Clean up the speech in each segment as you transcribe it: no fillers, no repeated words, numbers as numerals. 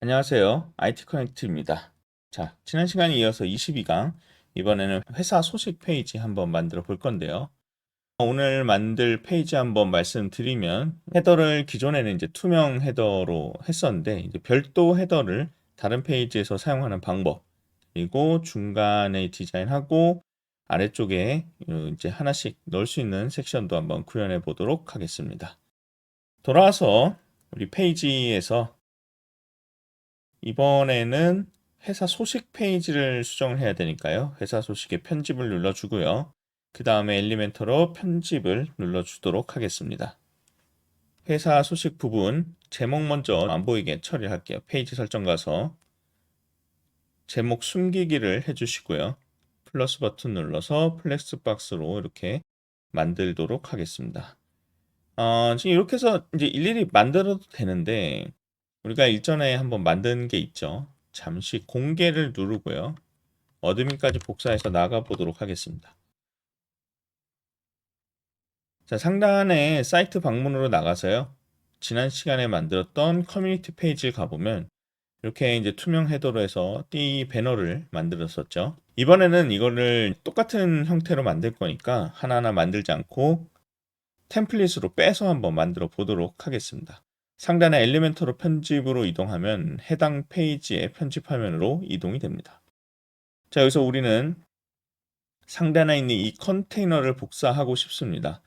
안녕하세요. IT 커넥트입니다. 자, 지난 시간에 이어서 22강, 이번에는 회사 소식 페이지 한번 만들어 볼 건데요. 오늘 만들 페이지 한번 말씀드리면, 헤더를 기존에는 이제 투명 헤더로 했었는데, 이제 별도 헤더를 다른 페이지에서 사용하는 방법, 그리고 중간에 디자인하고, 아래쪽에 이제 하나씩 넣을 수 있는 섹션도 한번 구현해 보도록 하겠습니다. 돌아와서 우리 페이지에서 이번에는 회사 소식 페이지를 수정을 해야 되니까요. 회사 소식의 편집을 눌러주고요. 그 다음에 엘리멘터로 편집을 눌러주도록 하겠습니다. 회사 소식 부분 제목 먼저 안 보이게 처리할게요. 페이지 설정 가서 제목 숨기기를 해주시고요. 플러스 버튼 눌러서 플렉스 박스로 이렇게 만들도록 하겠습니다. 지금 이렇게 해서 이제 일일이 만들어도 되는데 우리가 일전에 한번 만든 게 있죠. 잠시 공개를 누르고요. 어드민까지 복사해서 나가 보도록 하겠습니다. 자, 상단에 사이트 방문으로 나가서요. 지난 시간에 만들었던 커뮤니티 페이지를 가보면 이렇게 이제 투명 헤더로 해서 띠 배너를 만들었었죠. 이번에는 이거를 똑같은 형태로 만들 거니까 하나하나 만들지 않고 템플릿으로 빼서 한번 만들어 보도록 하겠습니다. 상단의 엘리멘터로 편집으로 이동하면 해당 페이지의 편집 화면으로 이동이 됩니다. 자, 여기서 우리는 상단에 있는 이 컨테이너를 복사하고 싶습니다.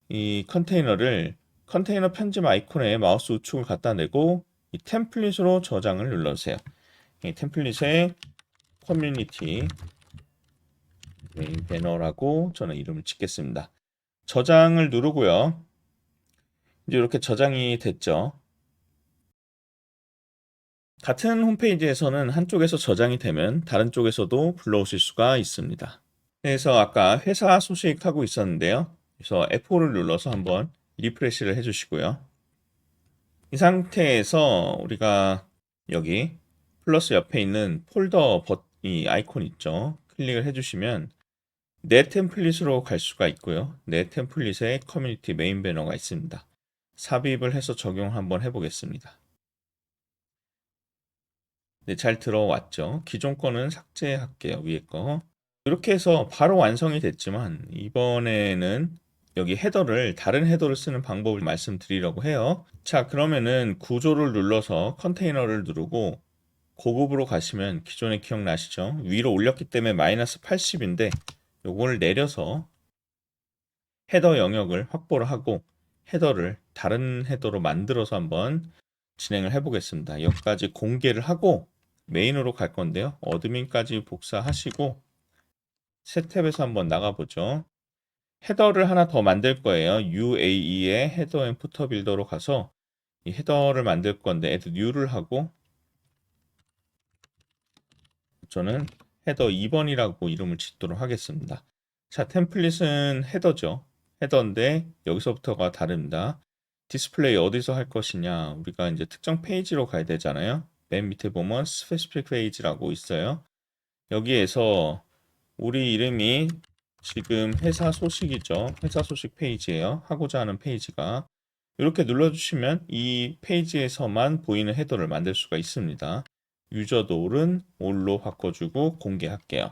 이 컨테이너 편집 아이콘에 마우스 우측을 갖다 대고 이 템플릿으로 저장을 눌러주세요. 이 템플릿에 커뮤니티 메인 배너라고 저는 이름을 짓겠습니다. 저장을 누르고요. 이제 이렇게 저장이 됐죠. 같은 홈페이지에서는 한쪽에서 저장이 되면 다른 쪽에서도 불러오실 수가 있습니다. 그래서 아까 회사 소식하고 있었는데요. 그래서 F4를 눌러서 한번 리프레시를 해주시고요. 이 상태에서 우리가 여기 플러스 옆에 있는 폴더 이 아이콘 있죠. 클릭을 해주시면 내 템플릿으로 갈 수가 있고요. 내 템플릿에 커뮤니티 메인 배너가 있습니다. 삽입을 해서 적용 한번 해보겠습니다. 네, 잘 들어왔죠. 기존 거는 삭제할게요. 위에 거. 이렇게 해서 바로 완성이 됐지만 이번에는 여기 헤더를 다른 헤더를 쓰는 방법을 말씀드리려고 해요. 자, 그러면은 구조를 눌러서 컨테이너를 누르고 고급으로 가시면 기존에 기억나시죠? 위로 올렸기 때문에 마이너스 80인데 요걸 내려서 헤더 영역을 확보를 하고 헤더를 다른 헤더로 만들어서 한번 진행을 해 보겠습니다. 여기까지 공개를 하고 메인으로 갈 건데요. 어드민까지 복사하시고 새 탭에서 한번 나가보죠. 헤더를 하나 더 만들 거예요. UAE의 헤더 앤 푸터 빌더로 가서 이 헤더를 만들 건데 add new를 하고 저는 헤더 2번이라고 이름을 짓도록 하겠습니다. 자, 템플릿은 헤더죠. 헤더인데 여기서부터가 다릅니다. 디스플레이 어디서 할 것이냐? 우리가 이제 특정 페이지로 가야 되잖아요. 맨 밑에 보면 스페시픽 페이지라고 있어요. 여기에서 우리 이름이 지금 회사 소식이죠. 회사 소식 페이지예요. 하고자 하는 페이지가 이렇게 눌러주시면 이 페이지에서만 보이는 헤더를 만들 수가 있습니다. 유저 도어는 all로 바꿔주고 공개할게요.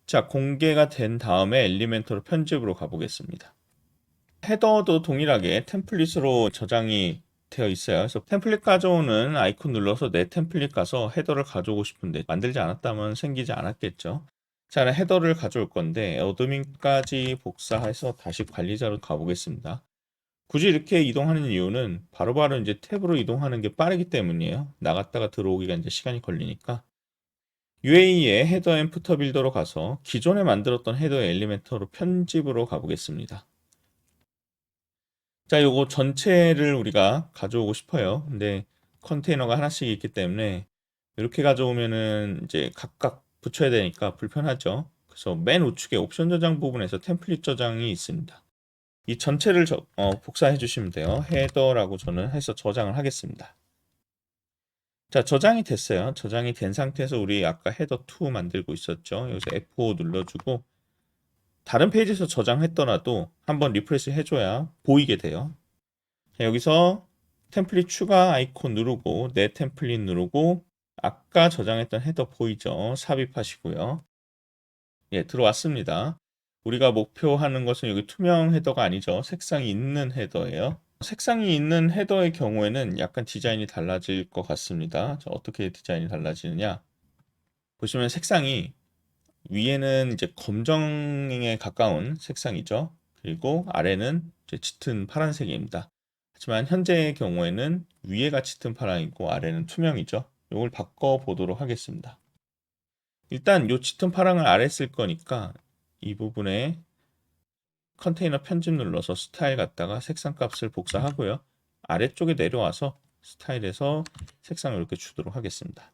자, 공개가 된 다음에 엘리멘터로 편집으로 가보겠습니다. 헤더도 동일하게 템플릿으로 저장이 되어 있어요. 그래서 템플릿 가져오는 아이콘 눌러서 내 템플릿 가서 헤더를 가져오고 싶은데 만들지 않았다면 생기지 않았겠죠. 자, 헤더를 가져올 건데 어드민까지 복사해서 다시 관리자로 가보겠습니다. 굳이 이렇게 이동하는 이유는 바로바로 이제 탭으로 이동하는 게 빠르기 때문이에요. 나갔다가 들어오기가 이제 시간이 걸리니까. UAE의 헤더 앤 푸터 빌더로 가서 기존에 만들었던 헤더 엘리멘터로 편집으로 가보겠습니다. 자, 요거 전체를 우리가 가져오고 싶어요. 근데 컨테이너가 하나씩 있기 때문에 이렇게 가져오면은 이제 각각 붙여야 되니까 불편하죠. 그래서 맨 우측에 옵션 저장 부분에서 템플릿 저장이 있습니다. 이 전체를 복사해 주시면 돼요. 헤더라고 저는 해서 저장을 하겠습니다. 자, 저장이 됐어요. 저장이 된 상태에서 우리 아까 헤더 2 만들고 있었죠. 여기서 F5 눌러주고 다른 페이지에서 저장했더라도 한번 리프레시 해줘야 보이게 돼요. 자, 여기서 템플릿 추가 아이콘 누르고 내 템플릿 누르고 아까 저장했던 헤더 보이죠? 삽입하시고요. 예, 들어왔습니다. 우리가 목표하는 것은 여기 투명 헤더가 아니죠. 색상이 있는 헤더예요. 색상이 있는 헤더의 경우에는 약간 디자인이 달라질 것 같습니다. 자, 어떻게 디자인이 달라지느냐? 보시면 색상이 위에는 이제 검정에 가까운 색상이죠. 그리고 아래는 이제 짙은 파란색입니다. 하지만 현재의 경우에는 위에가 짙은 파랑이고 아래는 투명이죠. 이걸 바꿔 보도록 하겠습니다. 일단 요 짙은 파랑을 아래 쓸 거니까 이 부분에 컨테이너 편집 눌러서 스타일 갔다가 색상 값을 복사하고요. 아래쪽에 내려와서 스타일에서 색상을 이렇게 주도록 하겠습니다.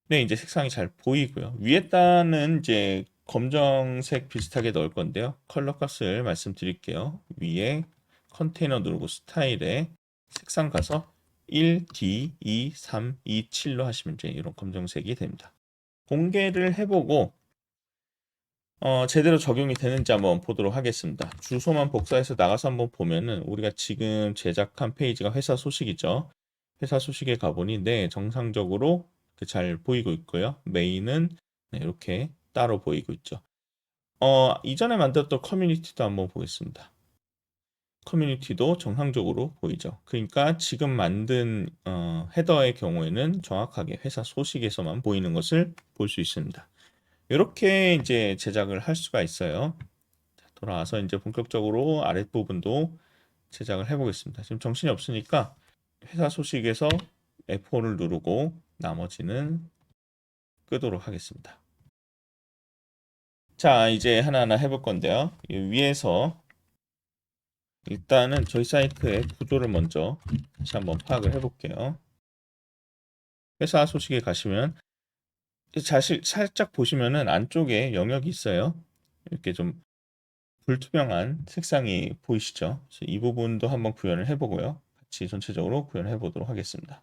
네, 이제 색상이 잘 보이고요. 위에다는 이제 검정색 비슷하게 넣을 건데요. 컬러 값을 말씀드릴게요. 위에 컨테이너 누르고 스타일에 색상 가서 1D, 2, 3, 2, 7로 하시면 이제 이런 검정색이 됩니다. 공개를 해보고 제대로 적용이 되는지 한번 보도록 하겠습니다. 주소만 복사해서 나가서 한번 보면은 우리가 지금 제작한 페이지가 회사 소식이죠. 회사 소식에 가보니 네, 정상적으로 잘 보이고 있고요. 메인은 네, 이렇게 따로 보이고 있죠. 이전에 만들었던 커뮤니티도 한번 보겠습니다. 커뮤니티도 정상적으로 보이죠. 그러니까 지금 만든 헤더의 경우에는 정확하게 회사 소식에서만 보이는 것을 볼 수 있습니다. 이렇게 이제 제작을 할 수가 있어요. 돌아와서 이제 본격적으로 아랫부분도 제작을 해보겠습니다. 지금 정신이 없으니까 회사 소식에서 F4를 누르고 나머지는 끄도록 하겠습니다. 자, 이제 하나하나 해볼 건데요. 위에서 일단은 저희 사이트의 구조를 먼저 다시 한번 파악을 해볼게요. 회사 소식에 가시면 살짝 보시면은 안쪽에 영역이 있어요. 이렇게 좀 불투명한 색상이 보이시죠? 이 부분도 한번 구현을 해보고요. 같이 전체적으로 구현해 보도록 하겠습니다.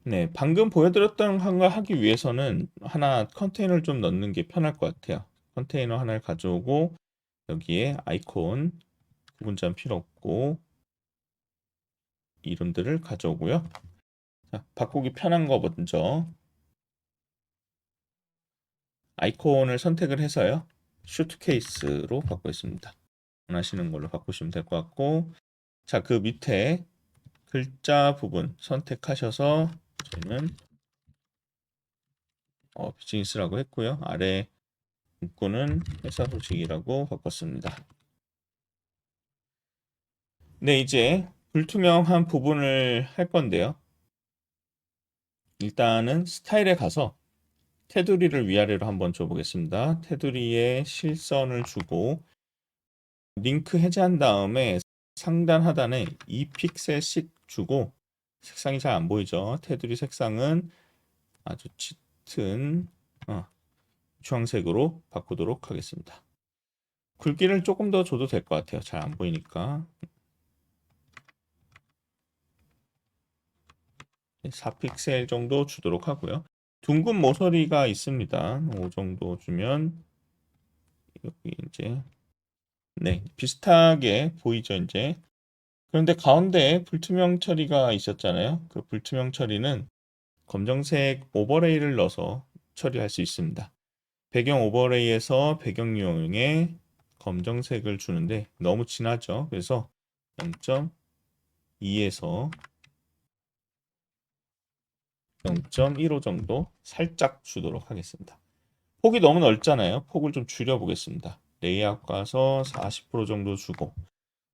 네, 방금 보여드렸던 걸 하기 위해서는 하나 컨테이너를 좀 넣는 게 편할 것 같아요. 컨테이너 하나를 가져오고 여기에 아이콘 구분자는 필요 없고 이름들을 가져오고요. 자, 바꾸기 편한 거 먼저 아이콘을 선택을 해서요. 슈트케이스로 바꾸겠습니다. 원하시는 걸로 바꾸시면 될 것 같고 자, 그 밑에 글자 부분 선택하셔서 저는 비즈니스라고 했고요. 아래 문구는 회사 소식이라고 바꿨습니다. 네, 이제 불투명한 부분을 할 건데요. 일단은 스타일에 가서 테두리를 위아래로 한번 줘보겠습니다. 테두리에 실선을 주고 링크 해제한 다음에 상단 하단에 2픽셀씩 주고 색상이 잘 안 보이죠. 테두리 색상은 아주 짙은 주황색으로 바꾸도록 하겠습니다. 굵기를 조금 더 줘도 될 것 같아요. 잘 안 보이니까 4픽셀 정도 주도록 하고요. 둥근 모서리가 있습니다. 5 정도 주면 여기 이제 네, 비슷하게 보이죠, 이제. 그런데 가운데 불투명 처리가 있었잖아요. 그 불투명 처리는 검정색 오버레이를 넣어서 처리할 수 있습니다. 배경 오버레이에서 배경 유형에 검정색을 주는데 너무 진하죠. 그래서 0.2에서 0.15 정도 살짝 주도록 하겠습니다. 폭이 너무 넓잖아요. 폭을 좀 줄여보겠습니다. 레이아웃 가서 40% 정도 주고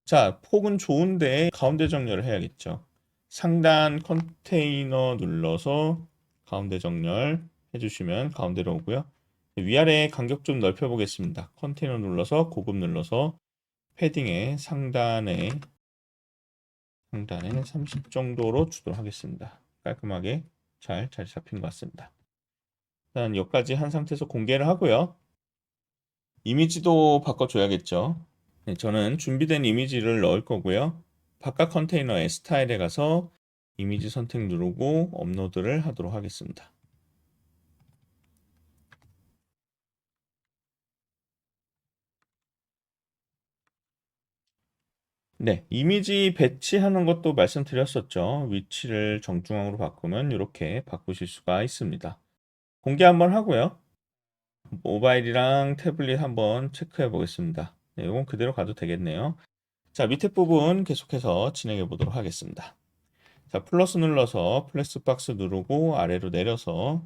자, 폭은 좋은데 가운데 정렬을 해야겠죠. 상단 컨테이너 눌러서 가운데 정렬 해주시면 가운데로 오고요. 위아래 간격 좀 넓혀보겠습니다. 컨테이너 눌러서 고급 눌러서 패딩의 상단에 30 정도로 주도록 하겠습니다. 깔끔하게 잘 자리 잡힌 것 같습니다. 일단 여기까지 한 상태에서 공개를 하고요. 이미지도 바꿔줘야겠죠. 네, 저는 준비된 이미지를 넣을 거고요. 바깥 컨테이너의 스타일에 가서 이미지 선택 누르고 업로드를 하도록 하겠습니다. 네, 이미지 배치하는 것도 말씀드렸었죠. 위치를 정중앙으로 바꾸면 이렇게 바꾸실 수가 있습니다. 공개 한번 하고요. 모바일이랑 태블릿 한번 체크해 보겠습니다. 네, 이건 그대로 가도 되겠네요. 자, 밑에 부분 계속해서 진행해 보도록 하겠습니다. 자, 플러스 눌러서 플렉스 박스 누르고 아래로 내려서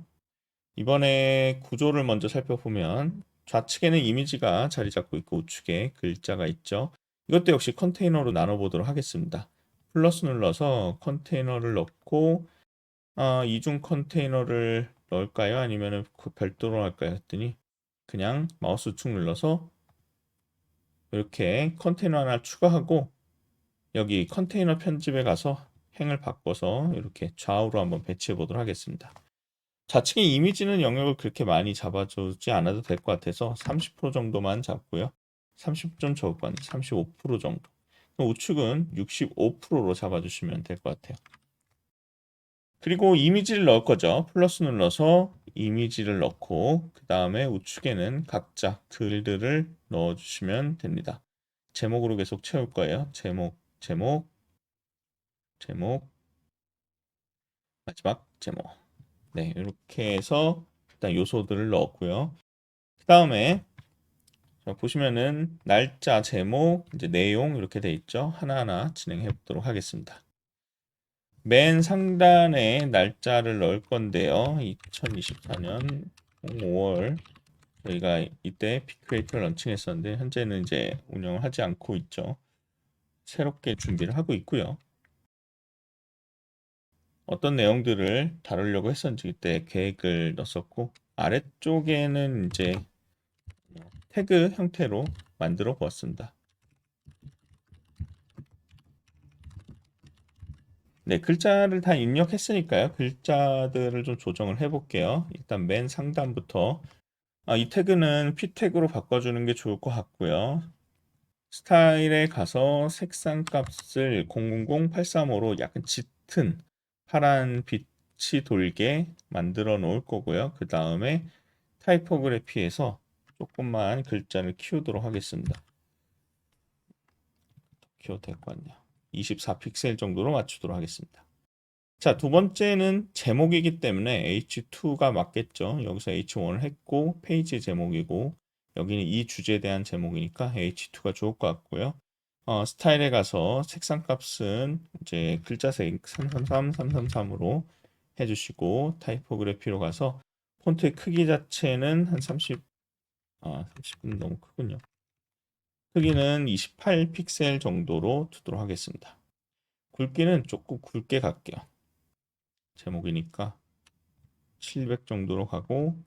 이번에 구조를 먼저 살펴보면 좌측에는 이미지가 자리 잡고 있고 우측에 글자가 있죠. 이것도 역시 컨테이너로 나눠 보도록 하겠습니다. 플러스 눌러서 컨테이너를 넣고 이중 컨테이너를 넣을까요? 아니면 별도로 할까요? 했더니 그냥 마우스 우측 눌러서 이렇게 컨테이너 하나 추가하고 여기 컨테이너 편집에 가서 행을 바꿔서 이렇게 좌우로 한번 배치해 보도록 하겠습니다. 좌측의 이미지는 영역을 그렇게 많이 잡아주지 않아도 될 것 같아서 30% 정도만 잡고요. 30좀 적은 35% 정도. 우측은 65%로 잡아주시면 될 것 같아요. 그리고 이미지를 넣을 거죠. 플러스 눌러서 이미지를 넣고 그 다음에 우측에는 각자 글들을 넣어주시면 됩니다. 제목으로 계속 채울 거예요. 제목, 제목, 제목, 마지막 제목. 네, 이렇게 해서 일단 요소들을 넣었고요. 그 다음에 보시면은 날짜, 제목, 이제 내용 이렇게 돼 있죠. 하나하나 진행해 보도록 하겠습니다. 맨 상단에 날짜를 넣을 건데요. 2024년 5월 저희가 이때 빅크리에이터를 런칭했었는데 현재는 이제 운영을 하지 않고 있죠. 새롭게 준비를 하고 있고요. 어떤 내용들을 다루려고 했었는지 그때 계획을 넣었었고 아래쪽에는 이제 태그 형태로 만들어 보았습니다. 네, 글자를 다 입력했으니까요. 글자들을 좀 조정을 해볼게요. 일단 맨 상단부터 이 태그는 P 태그로 바꿔주는 게 좋을 것 같고요. 스타일에 가서 색상 값을 000835로 약간 짙은 파란 빛이 돌게 만들어 놓을 거고요. 그 다음에 타이포그래피에서 조금만 글자를 키우도록 하겠습니다. 키워도 될 것 같네요. 24픽셀 정도로 맞추도록 하겠습니다. 자, 두 번째는 제목이기 때문에 H2가 맞겠죠. 여기서 H1을 했고 페이지 제목이고 여기는 이 주제에 대한 제목이니까 H2가 좋을 것 같고요. 스타일에 가서 색상 값은 이제 글자색 333으로 해주시고 타이포그래피로 가서 폰트의 크기 자체는 한 30은 너무 크군요. 크기는 28픽셀 정도로 두도록 하겠습니다. 굵기는 조금 굵게 갈게요. 제목이니까 700 정도로 가고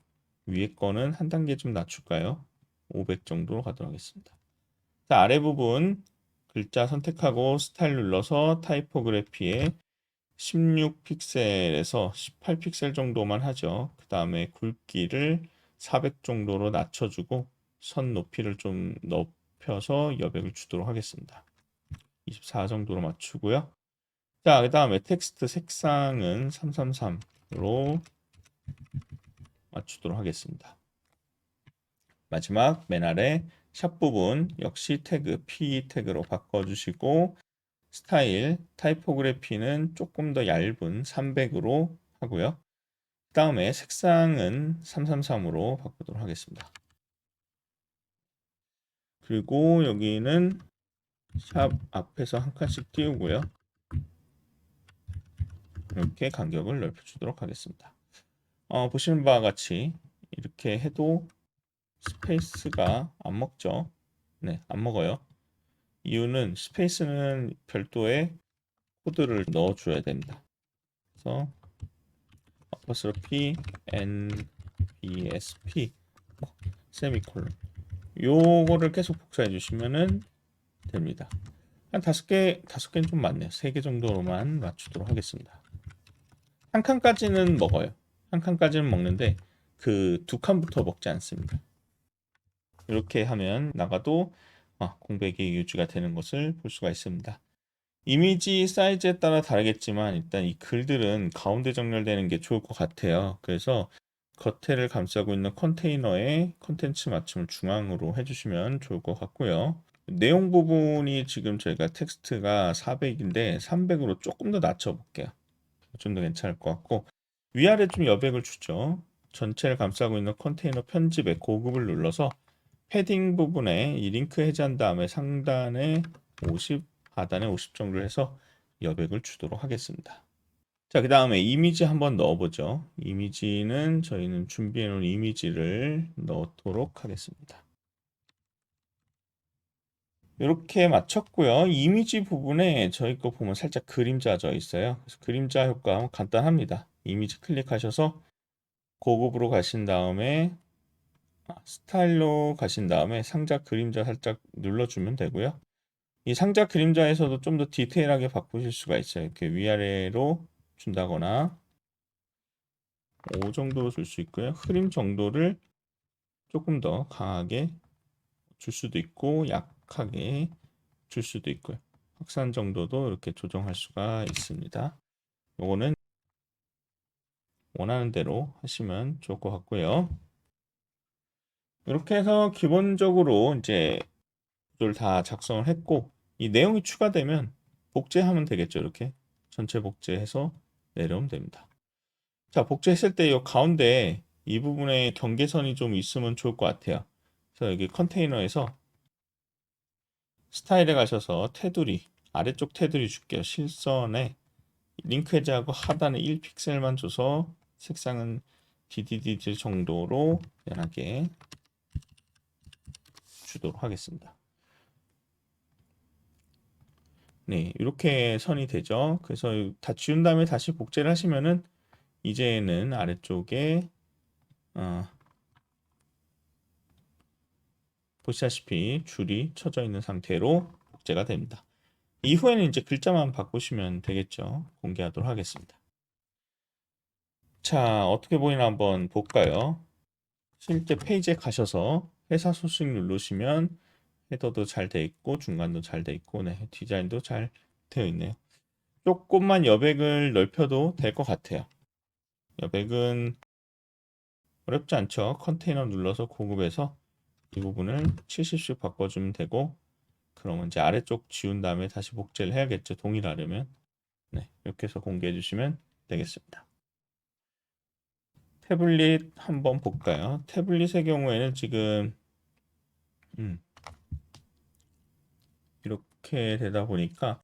위에 거는 한 단계 좀 낮출까요? 500 정도로 가도록 하겠습니다. 자, 아래 부분 글자 선택하고 스타일 눌러서 타이포그래피에 16픽셀에서 18픽셀 정도만 하죠. 그 다음에 굵기를 400 정도로 낮춰주고 선 높이를 좀 높여서 여백을 주도록 하겠습니다. 24 정도로 맞추고요. 자, 그 다음에 텍스트 색상은 333으로 맞추도록 하겠습니다. 마지막 맨 아래 샵 부분 역시 태그 P 태그로 바꿔주시고 스타일 타이포그래피는 조금 더 얇은 300으로 하고요. 그 다음에 색상은 333으로 바꾸도록 하겠습니다. 그리고 여기는 샵 앞에서 한 칸씩 띄우고요. 이렇게 간격을 넓혀주도록 하겠습니다. 보시는 바와 같이 이렇게 해도 스페이스가 안 먹죠. 네, 안 먹어요. 이유는 스페이스는 별도의 코드를 넣어줘야 됩니다. 그래서 apostrophe nbsp 세미콜론 요거를 계속 복사해 주시면은 됩니다. 한 5개는 좀 많네요. 3개 정도로만 맞추도록 하겠습니다. 한 칸까지는 먹어요. 한 칸까지는 먹는데 그 두 칸부터 먹지 않습니다. 이렇게 하면 나가도 공백이 유지가 되는 것을 볼 수가 있습니다. 이미지 사이즈에 따라 다르겠지만 일단 이 글들은 가운데 정렬되는 게 좋을 것 같아요. 그래서 겉에를 감싸고 있는 컨테이너에 컨텐츠 맞춤을 중앙으로 해주시면 좋을 것 같고요. 내용 부분이 지금 저희가 텍스트가 400인데 300으로 조금 더 낮춰볼게요. 좀 더 괜찮을 것 같고 위아래 좀 여백을 주죠. 전체를 감싸고 있는 컨테이너 편집에 고급을 눌러서 패딩 부분에 이 링크 해제한 다음에 상단에 50, 하단에 50 정도를 해서 여백을 주도록 하겠습니다. 자, 그 다음에 이미지 한번 넣어보죠. 이미지는 저희는 준비해 놓은 이미지를 넣도록 하겠습니다. 이렇게 맞췄고요. 이미지 부분에 저희 거 보면 살짝 그림자져 있어요. 그래서 그림자 효과 간단합니다. 이미지 클릭하셔서 고급으로 가신 다음에 스타일로 가신 다음에 상자 그림자 살짝 눌러주면 되고요. 이 상자 그림자에서도 좀 더 디테일하게 바꾸실 수가 있어요. 이렇게 위아래로 준다거나 5 정도로 줄 수 있고요. 흐림 정도를 조금 더 강하게 줄 수도 있고 약하게 줄 수도 있고요. 확산 정도도 이렇게 조정할 수가 있습니다. 요거는 원하는 대로 하시면 좋을 것 같고요. 이렇게 해서 기본적으로 이제 구조를 다 작성을 했고 이 내용이 추가되면 복제하면 되겠죠. 이렇게 전체 복제해서 내려오면 됩니다. 자, 복제했을 때 이 가운데 이 부분에 경계선이 좀 있으면 좋을 것 같아요. 그래서 여기 컨테이너에서 스타일에 가셔서 테두리, 아래쪽 테두리 줄게요. 실선에 링크 해제하고 하단에 1픽셀만 줘서 색상은 DDD 정도로 연하게 주도록 하겠습니다. 네, 이렇게 선이 되죠. 그래서 다 지운 다음에 다시 복제를 하시면은 이제는 아래쪽에 보시다시피 줄이 쳐져 있는 상태로 복제가 됩니다. 이후에는 이제 글자만 바꾸시면 되겠죠. 공개하도록 하겠습니다. 자, 어떻게 보이나 한번 볼까요? 실제 페이지에 가셔서 회사 소식 누르시면 헤더도 잘 돼 있고 중간도 잘 돼 있고 네, 디자인도 잘 되어 있네요. 조금만 여백을 넓혀도 될 것 같아요. 여백은 어렵지 않죠. 컨테이너 눌러서 고급에서 이 부분을 70씩 바꿔주면 되고 그러면 이제 아래쪽 지운 다음에 다시 복제를 해야겠죠. 동일하려면. 네, 이렇게 해서 공개해 주시면 되겠습니다. 태블릿 한번 볼까요? 태블릿의 경우에는 지금 이렇게 되다 보니까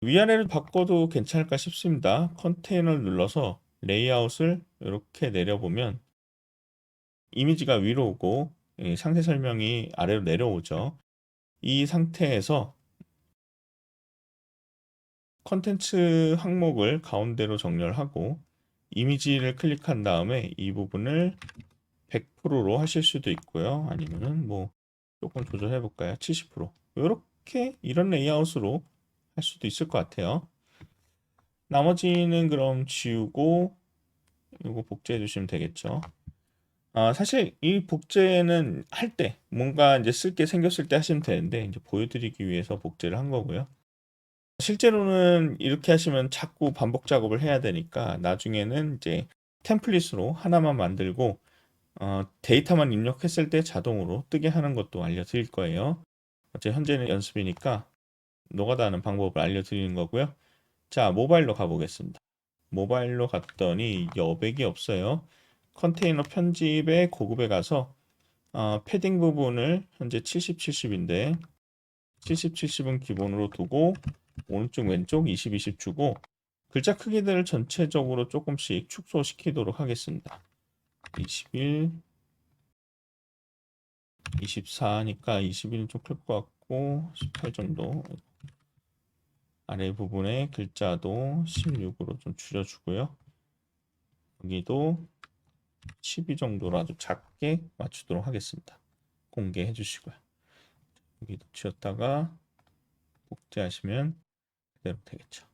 위아래를 바꿔도 괜찮을까 싶습니다. 컨테이너를 눌러서 레이아웃을 이렇게 내려보면 이미지가 위로 오고 상세 설명이 아래로 내려오죠. 이 상태에서 컨텐츠 항목을 가운데로 정렬하고 이미지를 클릭한 다음에 이 부분을 100%로 하실 수도 있고요. 아니면은 뭐 조금 조절해 볼까요? 70%. 이렇게 이런 레이아웃으로 할 수도 있을 것 같아요. 나머지는 그럼 지우고 이거 복제해 주시면 되겠죠. 사실 이 복제는 할 때 뭔가 이제 쓸 게 생겼을 때 하시면 되는데 이제 보여드리기 위해서 복제를 한 거고요. 실제로는 이렇게 하시면 자꾸 반복 작업을 해야 되니까 나중에는 이제 템플릿으로 하나만 만들고 데이터만 입력했을 때 자동으로 뜨게 하는 것도 알려드릴 거예요. 어째 현재는 연습이니까 노가다 하는 방법을 알려드리는 거고요. 자, 모바일로 가보겠습니다. 모바일로 갔더니 여백이 없어요. 컨테이너 편집에 고급에 가서 패딩 부분을 현재 70, 70인데 70, 70은 기본으로 두고 오른쪽 왼쪽 20, 20 주고 글자 크기들을 전체적으로 조금씩 축소시키도록 하겠습니다. 21, 24니까 21은 좀 클 것 같고 18 정도 아래 부분에 글자도 16으로 좀 줄여주고요. 여기도 12 정도로 아주 작게 맞추도록 하겠습니다. 공개해 주시고요. 여기도 지웠다가 복제하시면 그대로 되겠죠.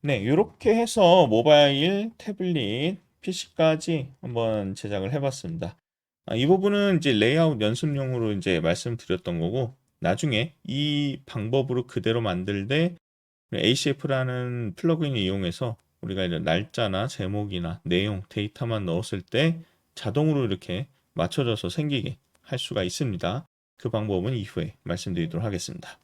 네, 이렇게 해서 모바일, 태블릿, PC까지 한번 제작을 해봤습니다. 이 부분은 이제 레이아웃 연습용으로 이제 말씀드렸던 거고, 나중에 이 방법으로 그대로 만들 때 ACF라는 플러그인을 이용해서 우리가 이제 날짜나 제목이나 내용, 데이터만 넣었을 때 자동으로 이렇게 맞춰져서 생기게 할 수가 있습니다. 그 방법은 이후에 말씀드리도록 하겠습니다.